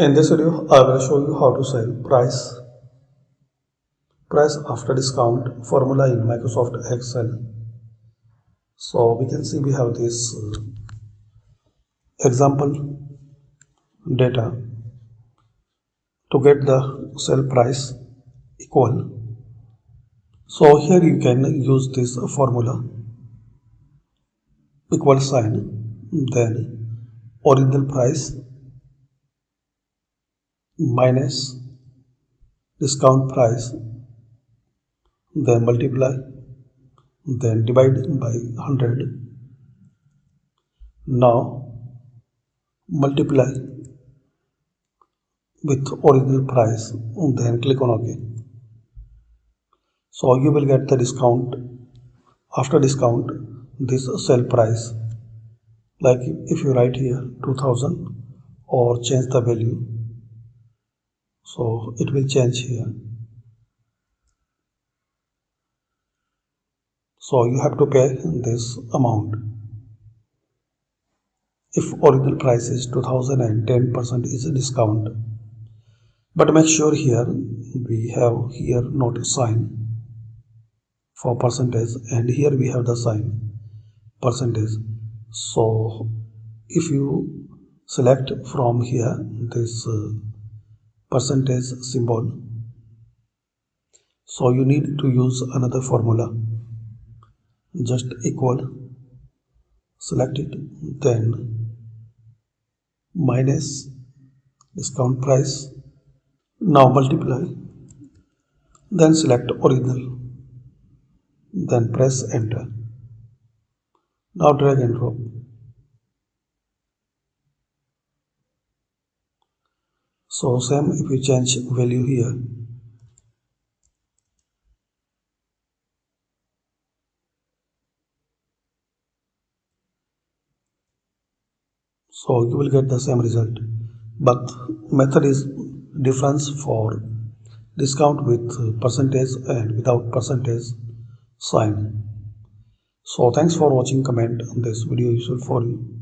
In this video, I will show you how to sell price after discount formula in Microsoft Excel. So we can see we have this example data to get the sell price equal. So here you can use this formula equal sign, then original price minus discount price, then multiply, then divide by 100. Now multiply with original price, then click on OK. So you will get the discount after discount this sell price. Like if you write here 2000 or change the value, so it will change here. So you have to pay this amount. If original price is 2000 and 10% is a discount, but make sure here we have here not a sign for percentage, and here we have the sign percentage. So if you select from here this percentage symbol, so you need to use another formula, just equal, select it, then minus discount price. Now multiply, then select original, then press enter. Now drag and drop. So same if you change value here. So you will get the same result, but method is difference for discount with percentage and without percentage sign. So thanks for watching. Comment on this video useful for you.